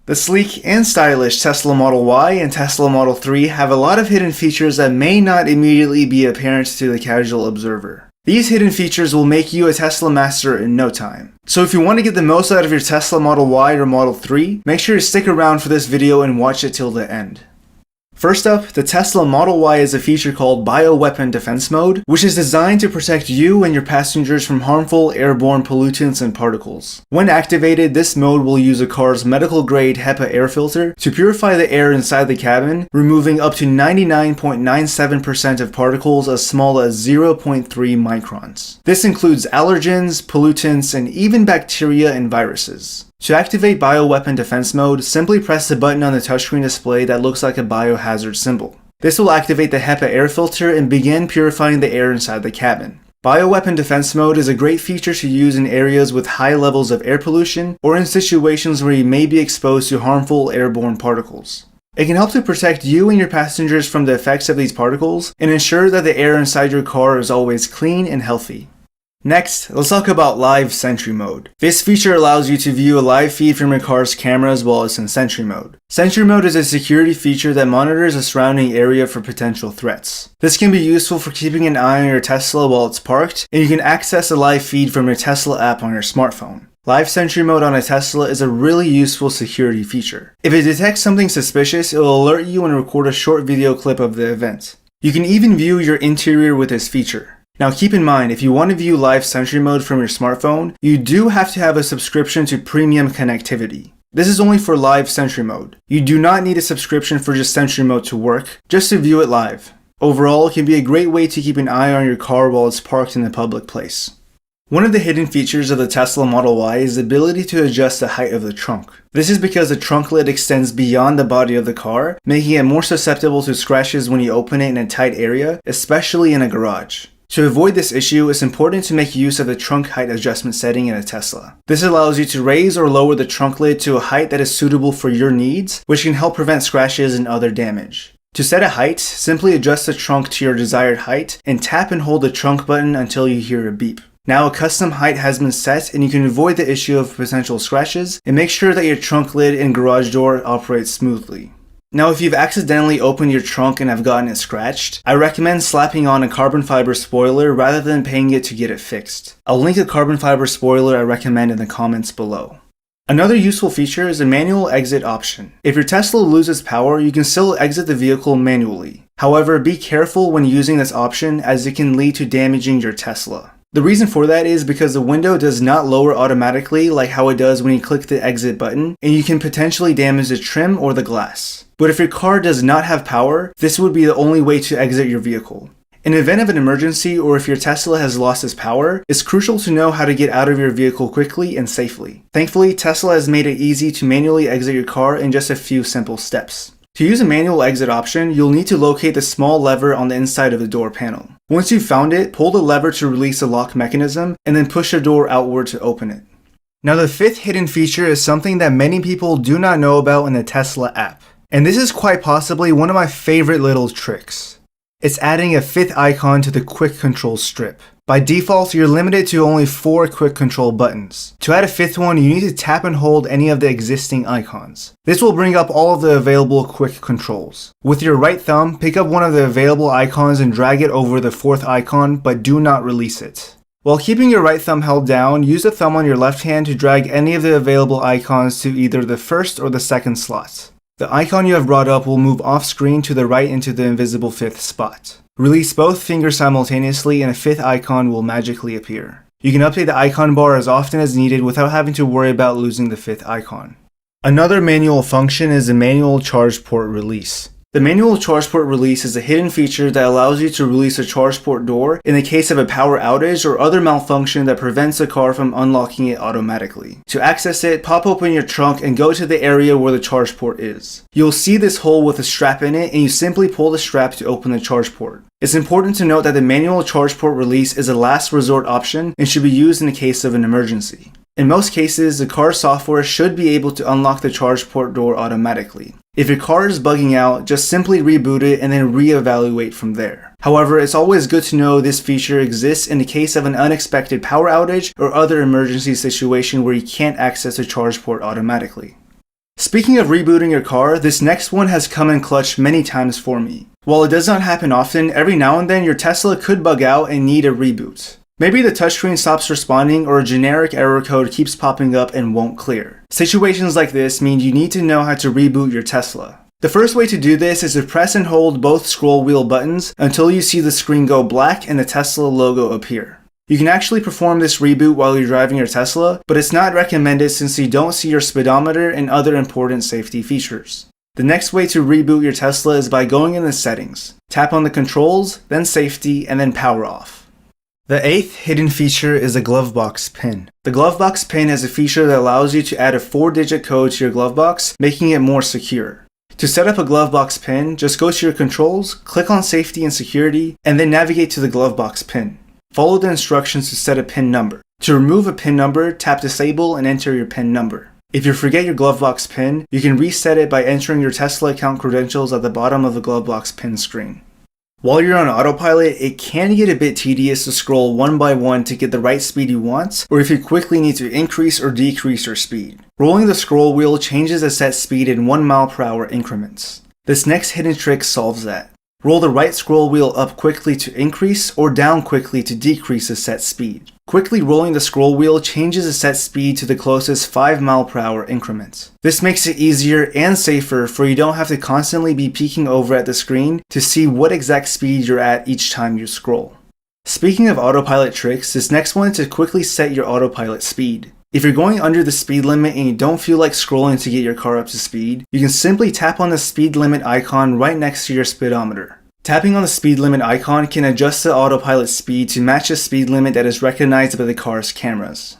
The sleek and stylish Tesla Model Y and Tesla Model 3 have a lot of hidden features that may not immediately be apparent to the casual observer. These hidden features will make you a Tesla master in no time. So if you want to get the most out of your Tesla Model Y or Model 3, make sure to stick around for this video and watch it till the end. First up, the Tesla Model Y has a feature called Bioweapon Defense Mode, which is designed to protect you and your passengers from harmful airborne pollutants and particles. When activated, this mode will use a car's medical-grade HEPA air filter to purify the air inside the cabin, removing up to 99.97% of particles as small as 0.3 microns. This includes allergens, pollutants, and even bacteria and viruses. To activate Bioweapon Defense Mode, simply press the button on the touchscreen display that looks like a biohazard symbol. This will activate the HEPA air filter and begin purifying the air inside the cabin. Bioweapon Defense Mode is a great feature to use in areas with high levels of air pollution or in situations where you may be exposed to harmful airborne particles. It can help to protect you and your passengers from the effects of these particles and ensure that the air inside your car is always clean and healthy. Next, let's talk about Live Sentry Mode. This feature allows you to view a live feed from your car's cameras while it's in Sentry Mode. Sentry Mode is a security feature that monitors the surrounding area for potential threats. This can be useful for keeping an eye on your Tesla while it's parked, and you can access a live feed from your Tesla app on your smartphone. Live Sentry Mode on a Tesla is a really useful security feature. If it detects something suspicious, it will alert you and record a short video clip of the event. You can even view your interior with this feature. Now keep in mind, if you want to view Live Sentry Mode from your smartphone, you do have to have a subscription to premium connectivity. This is only for Live Sentry Mode. You do not need a subscription for just Sentry Mode to work, just to view it live. Overall, it can be a great way to keep an eye on your car while it's parked in a public place. One of the hidden features of the Tesla Model Y is the ability to adjust the height of the trunk. This is because the trunk lid extends beyond the body of the car, making it more susceptible to scratches when you open it in a tight area, especially in a garage. To avoid this issue, it's important to make use of the trunk height adjustment setting in a Tesla. This allows you to raise or lower the trunk lid to a height that is suitable for your needs, which can help prevent scratches and other damage. To set a height, simply adjust the trunk to your desired height and tap and hold the trunk button until you hear a beep. Now a custom height has been set and you can avoid the issue of potential scratches and make sure that your trunk lid and garage door operate smoothly. Now if you've accidentally opened your trunk and have gotten it scratched, I recommend slapping on a carbon fiber spoiler rather than paying it to get it fixed. I'll link the carbon fiber spoiler I recommend in the comments below. Another useful feature is a manual exit option. If your Tesla loses power, you can still exit the vehicle manually. However, be careful when using this option as it can lead to damaging your Tesla. The reason for that is because the window does not lower automatically like how it does when you click the exit button, and you can potentially damage the trim or the glass. But if your car does not have power, this would be the only way to exit your vehicle. In the event of an emergency or if your Tesla has lost its power, it's crucial to know how to get out of your vehicle quickly and safely. Thankfully, Tesla has made it easy to manually exit your car in just a few simple steps. To use a manual exit option, you'll need to locate the small lever on the inside of the door panel. Once you've found it, pull the lever to release the lock mechanism and then push the door outward to open it. Now the fifth hidden feature is something that many people do not know about in the Tesla app. And this is quite possibly one of my favorite little tricks. It's adding a fifth icon to the quick control strip. By default, you're limited to only 4 quick control buttons. To add a fifth one, you need to tap and hold any of the existing icons. This will bring up all of the available quick controls. With your right thumb, pick up one of the available icons and drag it over the 4th icon, but do not release it. While keeping your right thumb held down, use the thumb on your left hand to drag any of the available icons to either the 1st or the 2nd slot. The icon you have brought up will move off screen to the right into the invisible 5th spot. Release both fingers simultaneously and a 5th icon will magically appear. You can update the icon bar as often as needed without having to worry about losing the 5th icon. Another manual function is the manual charge port release. The manual charge port release is a hidden feature that allows you to release a charge port door in the case of a power outage or other malfunction that prevents the car from unlocking it automatically. To access it, pop open your trunk and go to the area where the charge port is. You'll see this hole with a strap in it and you simply pull the strap to open the charge port. It's important to note that the manual charge port release is a last resort option and should be used in the case of an emergency. In most cases, the car's software should be able to unlock the charge port door automatically. If your car is bugging out, just simply reboot it and then reevaluate from there. However, it's always good to know this feature exists in the case of an unexpected power outage or other emergency situation where you can't access the charge port automatically. Speaking of rebooting your car, this next one has come in clutch many times for me. While it does not happen often, every now and then your Tesla could bug out and need a reboot. Maybe the touchscreen stops responding or a generic error code keeps popping up and won't clear. Situations like this mean you need to know how to reboot your Tesla. The first way to do this is to press and hold both scroll wheel buttons until you see the screen go black and the Tesla logo appear. You can actually perform this reboot while you're driving your Tesla, but it's not recommended since you don't see your speedometer and other important safety features. The next way to reboot your Tesla is by going in the settings. Tap on the controls, then safety, and then power off. The 8th hidden feature is a glove box pin. The glove box pin is a feature that allows you to add a 4-digit code to your glove box, making it more secure. To set up a glove box pin, just go to your controls, click on safety and security, and then navigate to the glove box pin. Follow the instructions to set a PIN number. To remove a PIN number, tap disable and enter your PIN number. If you forget your glove box PIN, you can reset it by entering your Tesla account credentials at the bottom of the glove box PIN screen. While you're on autopilot, it can get a bit tedious to scroll one by one to get the right speed you want, or if you quickly need to increase or decrease your speed. Rolling the scroll wheel changes the set speed in 1 mile per hour increments. This next hidden trick solves that. Roll the right scroll wheel up quickly to increase or down quickly to decrease the set speed. Quickly rolling the scroll wheel changes the set speed to the closest 5 mile per hour increment. This makes it easier and safer for you don't have to constantly be peeking over at the screen to see what exact speed you're at each time you scroll. Speaking of autopilot tricks, this next one is to quickly set your autopilot speed. If you're going under the speed limit and you don't feel like scrolling to get your car up to speed, you can simply tap on the speed limit icon right next to your speedometer. Tapping on the speed limit icon can adjust the autopilot speed to match the speed limit that is recognized by the car's cameras.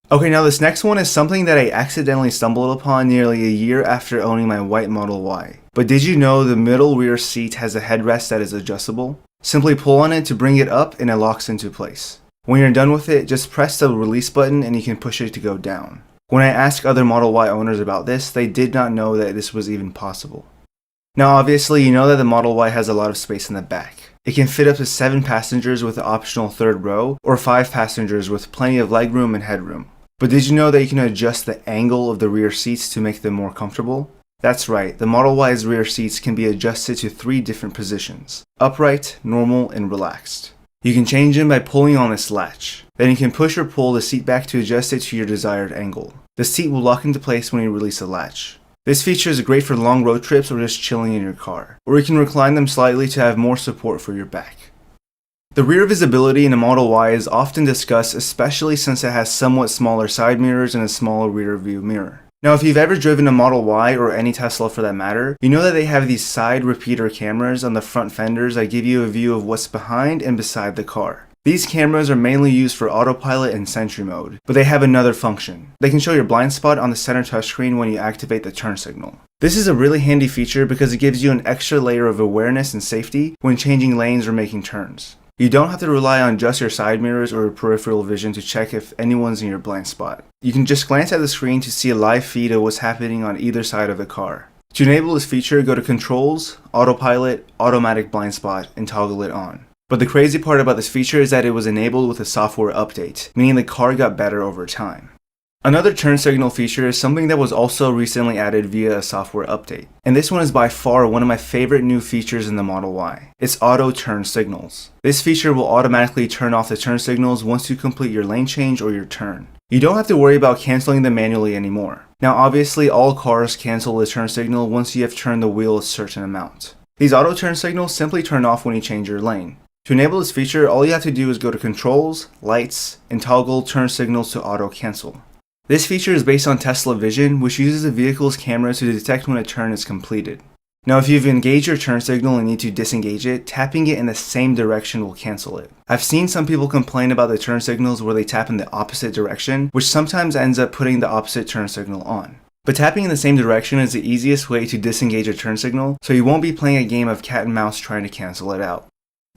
Okay, now this next one is something that I accidentally stumbled upon nearly a year after owning my white Model Y. But did you know the middle rear seat has a headrest that is adjustable? Simply pull on it to bring it up and it locks into place. When you're done with it, just press the release button and you can push it to go down. When I asked other Model Y owners about this, they did not know that this was even possible. Now obviously you know that the Model Y has a lot of space in the back. It can fit up to 7 passengers with the optional third row, or 5 passengers with plenty of legroom and headroom. But did you know that you can adjust the angle of the rear seats to make them more comfortable? That's right, the Model Y's rear seats can be adjusted to 3 different positions: upright, normal, and relaxed. You can change them by pulling on this latch. Then you can push or pull the seat back to adjust it to your desired angle. The seat will lock into place when you release the latch. This feature is great for long road trips or just chilling in your car, or you can recline them slightly to have more support for your back. The rear visibility in a Model Y is often discussed, especially since it has somewhat smaller side mirrors and a smaller rear view mirror. Now if you've ever driven a Model Y or any Tesla for that matter, you know that they have these side repeater cameras on the front fenders that give you a view of what's behind and beside the car. These cameras are mainly used for autopilot and sentry mode, but they have another function. They can show your blind spot on the center touchscreen when you activate the turn signal. This is a really handy feature because it gives you an extra layer of awareness and safety when changing lanes or making turns. You don't have to rely on just your side mirrors or peripheral vision to check if anyone's in your blind spot. You can just glance at the screen to see a live feed of what's happening on either side of the car. To enable this feature, go to Controls, Autopilot, Automatic Blind Spot, and toggle it on. But the crazy part about this feature is that it was enabled with a software update, meaning the car got better over time. Another turn signal feature is something that was also recently added via a software update. And this one is by far one of my favorite new features in the Model Y. It's auto turn signals. This feature will automatically turn off the turn signals once you complete your lane change or your turn. You don't have to worry about canceling them manually anymore. Now obviously all cars cancel the turn signal once you have turned the wheel a certain amount. These auto turn signals simply turn off when you change your lane. To enable this feature, all you have to do is go to Controls, Lights, and toggle turn signals to auto cancel. This feature is based on Tesla Vision, which uses the vehicle's camera to detect when a turn is completed. Now if you've engaged your turn signal and need to disengage it, tapping it in the same direction will cancel it. I've seen some people complain about the turn signals where they tap in the opposite direction, which sometimes ends up putting the opposite turn signal on. But tapping in the same direction is the easiest way to disengage a turn signal, so you won't be playing a game of cat and mouse trying to cancel it out.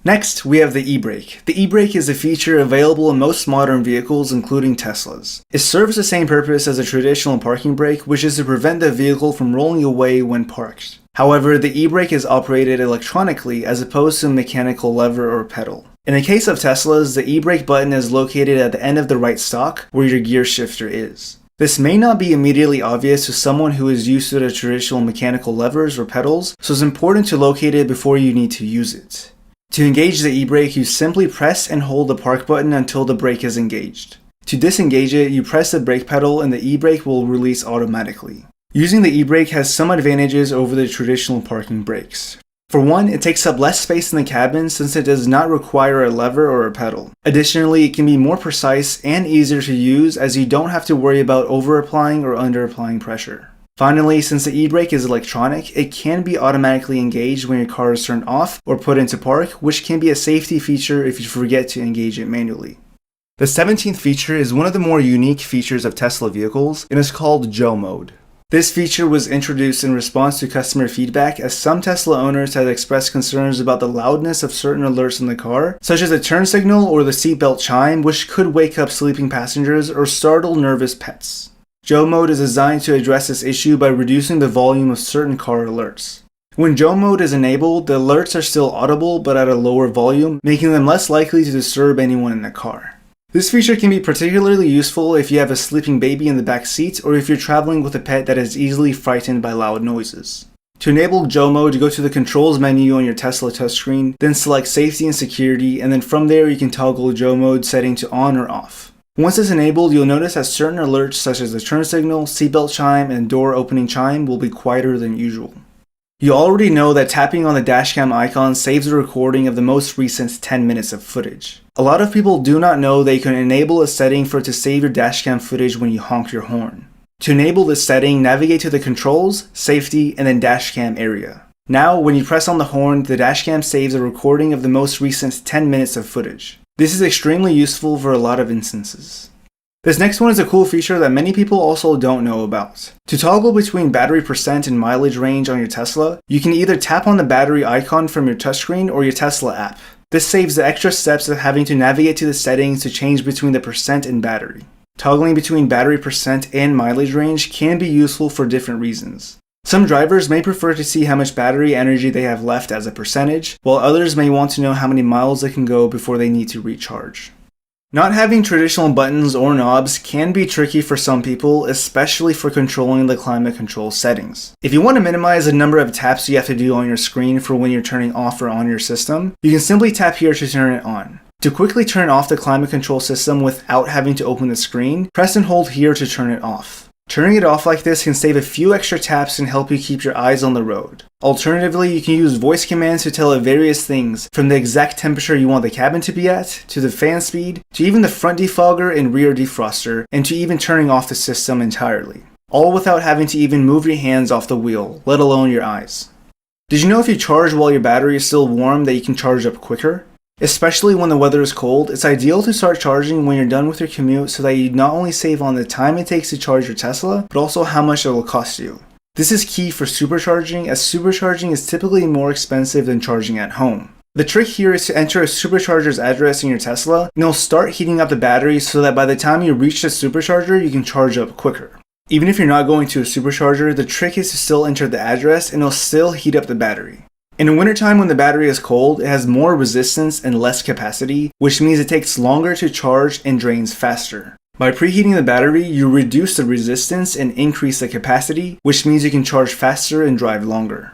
Next, we have the e-brake. The e-brake is a feature available in most modern vehicles, including Teslas. It serves the same purpose as a traditional parking brake, which is to prevent the vehicle from rolling away when parked. However, the e-brake is operated electronically as opposed to a mechanical lever or pedal. In the case of Teslas, the e-brake button is located at the end of the right stalk, where your gear shifter is. This may not be immediately obvious to someone who is used to the traditional mechanical levers or pedals, so it's important to locate it before you need to use it. To engage the e-brake, you simply press and hold the park button until the brake is engaged. To disengage it, you press the brake pedal and the e-brake will release automatically. Using the e-brake has some advantages over the traditional parking brakes. For one, it takes up less space in the cabin since it does not require a lever or a pedal. Additionally, it can be more precise and easier to use as you don't have to worry about over-applying or under-applying pressure. Finally, since the e-brake is electronic, it can be automatically engaged when your car is turned off or put into park, which can be a safety feature if you forget to engage it manually. The 17th feature is one of the more unique features of Tesla vehicles and is called Joe Mode. This feature was introduced in response to customer feedback as some Tesla owners had expressed concerns about the loudness of certain alerts in the car, such as the turn signal or the seatbelt chime, which could wake up sleeping passengers or startle nervous pets. Joe Mode is designed to address this issue by reducing the volume of certain car alerts. When Joe Mode is enabled, the alerts are still audible but at a lower volume, making them less likely to disturb anyone in the car. This feature can be particularly useful if you have a sleeping baby in the back seat or if you're traveling with a pet that is easily frightened by loud noises. To enable Joe Mode, go to the Controls menu on your Tesla touchscreen, then select Safety and Security, and then from there you can toggle Joe Mode setting to on or off. Once it's enabled, you'll notice that certain alerts such as the turn signal, seatbelt chime, and door opening chime will be quieter than usual. You already know that tapping on the dashcam icon saves a recording of the most recent 10 minutes of footage. A lot of people do not know that you can enable a setting for it to save your dashcam footage when you honk your horn. To enable this setting, navigate to the Controls, Safety, and then Dashcam area. Now, when you press on the horn, the dashcam saves a recording of the most recent 10 minutes of footage. This is extremely useful for a lot of instances. This next one is a cool feature that many people also don't know about. To toggle between battery percent and mileage range on your Tesla, you can either tap on the battery icon from your touchscreen or your Tesla app. This saves the extra steps of having to navigate to the settings to change between the percent and battery. Toggling between battery percent and mileage range can be useful for different reasons. Some drivers may prefer to see how much battery energy they have left as a percentage, while others may want to know how many miles they can go before they need to recharge. Not having traditional buttons or knobs can be tricky for some people, especially for controlling the climate control settings. If you want to minimize the number of taps you have to do on your screen for when you're turning off or on your system, you can simply tap here to turn it on. To quickly turn off the climate control system without having to open the screen, press and hold here to turn it off. Turning it off like this can save a few extra taps and help you keep your eyes on the road. Alternatively, you can use voice commands to tell it various things, from the exact temperature you want the cabin to be at, to the fan speed, to even the front defogger and rear defroster, and to even turning off the system entirely. All without having to even move your hands off the wheel, let alone your eyes. Did you know if you charge while your battery is still warm that you can charge up quicker? Especially when the weather is cold, it's ideal to start charging when you're done with your commute so that you not only save on the time it takes to charge your Tesla, but also how much it will cost you. This is key for supercharging, as supercharging is typically more expensive than charging at home. The trick here is to enter a supercharger's address in your Tesla, and it'll start heating up the battery so that by the time you reach the supercharger, you can charge up quicker. Even if you're not going to a supercharger, the trick is to still enter the address and it'll still heat up the battery. In the wintertime when the battery is cold, it has more resistance and less capacity, which means it takes longer to charge and drains faster. By preheating the battery, you reduce the resistance and increase the capacity, which means you can charge faster and drive longer.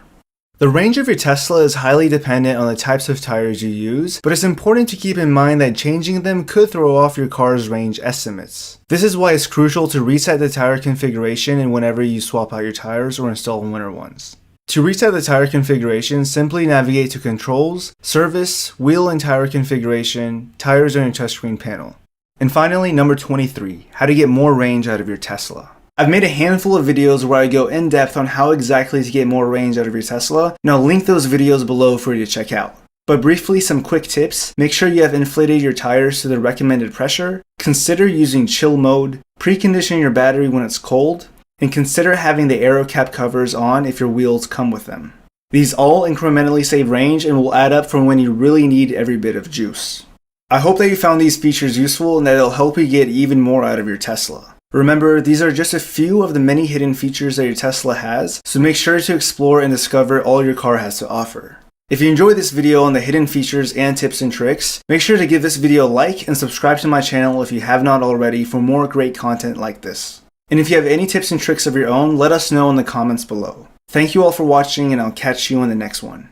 The range of your Tesla is highly dependent on the types of tires you use, but it's important to keep in mind that changing them could throw off your car's range estimates. This is why it's crucial to reset the tire configuration and whenever you swap out your tires or install winter ones. To reset the tire configuration, simply navigate to Controls, Service, Wheel and Tire Configuration, Tires on your touchscreen panel. And finally, number 23, how to get more range out of your Tesla. I've made a handful of videos where I go in depth on how exactly to get more range out of your Tesla, and I'll link those videos below for you to check out. But briefly, some quick tips: make sure you have inflated your tires to the recommended pressure, consider using chill mode, precondition your battery when it's cold, and consider having the aero cap covers on if your wheels come with them. These all incrementally save range and will add up for when you really need every bit of juice. I hope that you found these features useful and that it'll help you get even more out of your Tesla. Remember, these are just a few of the many hidden features that your Tesla has, so make sure to explore and discover all your car has to offer. If you enjoyed this video on the hidden features and tips and tricks, make sure to give this video a like and subscribe to my channel if you have not already for more great content like this. And if you have any tips and tricks of your own, let us know in the comments below. Thank you all for watching, and I'll catch you in the next one.